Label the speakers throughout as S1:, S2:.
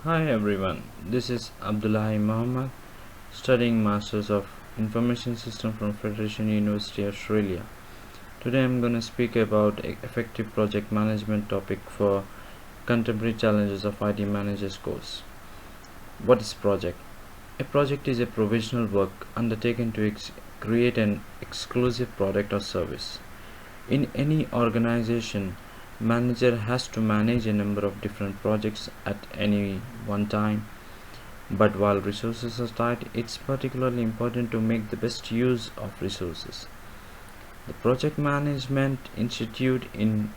S1: Hi everyone, this is Abdullahi Muhammad, studying Masters of Information System from Federation University, Australia. Today I'm going to speak about effective project management topic for contemporary challenges of IT managers course. What is project? A project is a provisional work undertaken to create an exclusive product or service. In any organization, manager has to manage a number of different projects at any one time. But while resources are tight, it's particularly important to make the best use of resources. The Project Management Institute in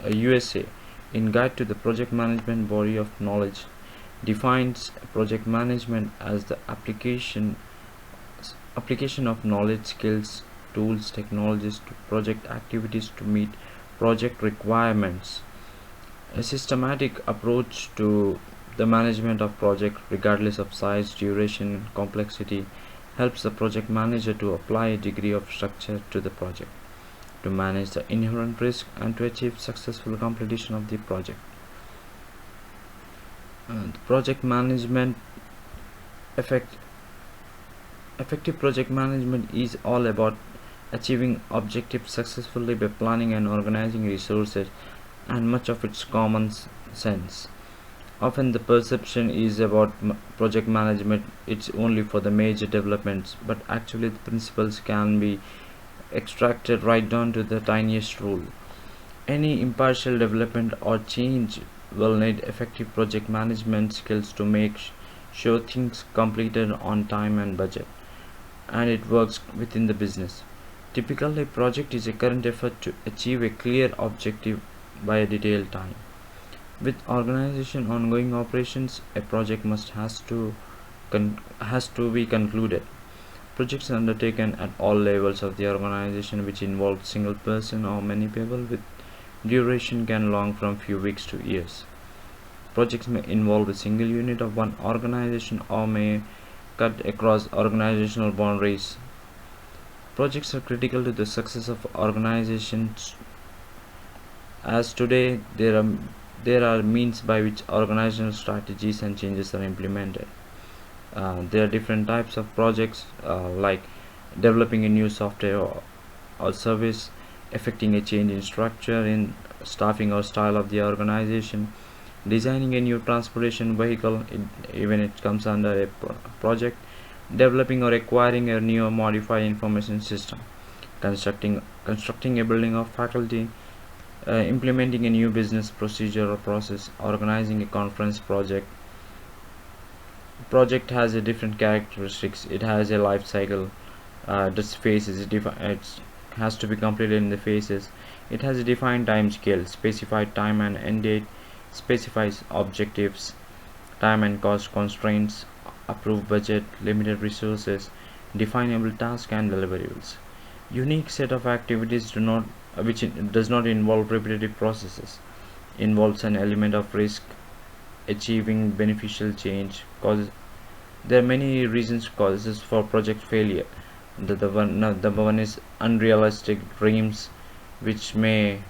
S1: USA, in Guide to the Project Management Body of Knowledge, defines project management as the application of knowledge, skills, tools, technologies to project activities to meet project requirements. A systematic approach to the management of project, regardless of size, duration, and complexity, helps the project manager to apply a degree of structure to the project, to manage the inherent risk, and to achieve successful completion of the project. The project management effective project management is all about achieving objectives successfully by planning and organizing resources, and much of its common sense. Often the perception is about project management it's only for the major developments, but actually the principles can be extracted right down to the tiniest rule. Any impartial development or change will need effective project management skills to make sure things completed on time and budget, and it works within the business. Typically, a project is a current effort to achieve a clear objective by a detailed time. With organization ongoing operations, a project has to be concluded. Projects undertaken at all levels of the organization which involve single person or many people with duration can long from few weeks to years. Projects may involve a single unit of one organization or may cut across organizational boundaries. Projects are critical to the success of organizations, as today there are means by which organizational strategies and changes are implemented. There are different types of projects, like developing a new software or service, effecting a change in structure, in staffing or style of the organization, designing a new transportation vehicle, even it comes under a project, developing or acquiring a new or modified information system, constructing a building of faculty, implementing a new business procedure or process, organizing a conference project. Project has a different characteristics. It has a life cycle. This phases it has to be completed in the phases. It has a defined time scale, specified time and end date, specifies objectives, time and cost constraints, approved budget, limited resources, definable task and deliverables. Unique set of activities which does not involve repetitive processes, involves an element of risk, achieving beneficial change. Causes There are many reasons causes for project failure. The one is unrealistic dreams, which might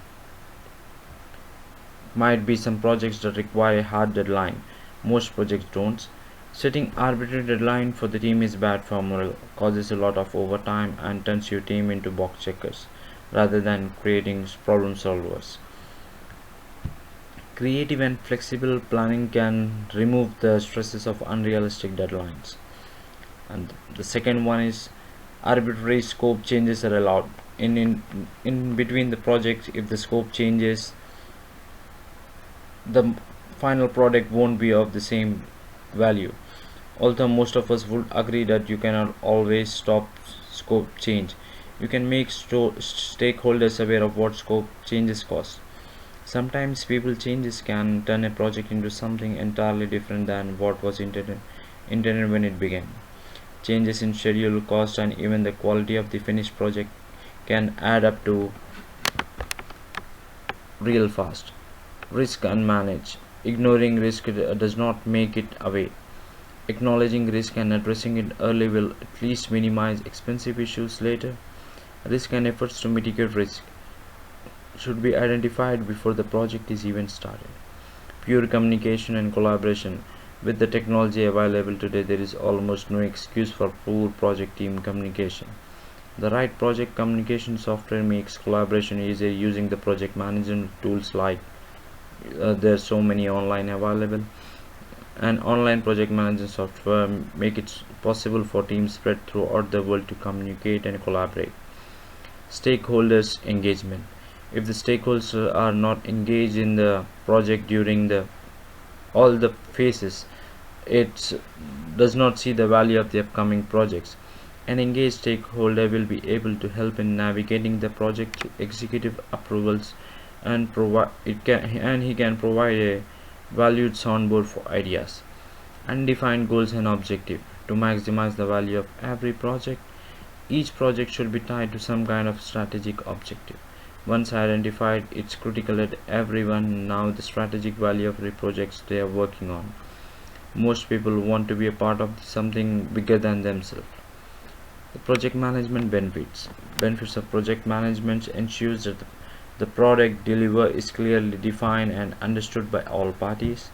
S1: be some projects that require a hard deadline. Most projects don't. Setting arbitrary deadline for the team is bad for morale, causes a lot of overtime and turns your team into box checkers rather than creating problem solvers. Creative and flexible planning can remove the stresses of unrealistic deadlines. And the second one is arbitrary scope changes are allowed. In between the projects, if the scope changes, the final product won't be of the same value. Although most of us would agree that you cannot always stop scope change, you can make stakeholders aware of what scope changes cost. Sometimes people changes can turn a project into something entirely different than what was intended when it began. Changes in schedule, cost, and even the quality of the finished project can add up to real fast. Risk unmanaged. Ignoring risk does not make it away. Acknowledging risk and addressing it early will at least minimize expensive issues later. Risk and efforts to mitigate risk should be identified before the project is even started. pure communication and collaboration. With the technology available today, there is almost no excuse for poor project team communication. The right project communication software makes collaboration easier using the project management tools like there's so many online available, and online project management software make it possible for teams spread throughout the world to communicate and collaborate. Stakeholders engagement. If the stakeholders are not engaged in the project during the all the phases, it does not see the value of the upcoming projects. An engaged stakeholder will be able to help in navigating the project through executive approvals and he can provide a valued soundboard for ideas. Undefined goals and objective. To maximize the value of every project, each project should be tied to some kind of strategic objective. Once identified, it's critical that everyone know the strategic value of the projects they are working on. Most people want to be a part of something bigger than themselves. The project management benefits. Benefits of project management ensures that the product delivered is clearly defined and understood by all parties.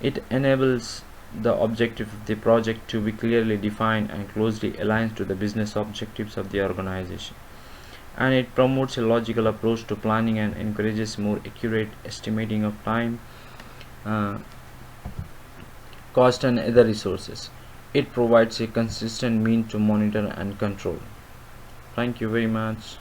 S1: It enables the objective of the project to be clearly defined and closely aligned to the business objectives of the organization. And it promotes a logical approach to planning and encourages more accurate estimating of time, uh, cost, and other resources. It provides a consistent means to monitor and control. Thank you very much.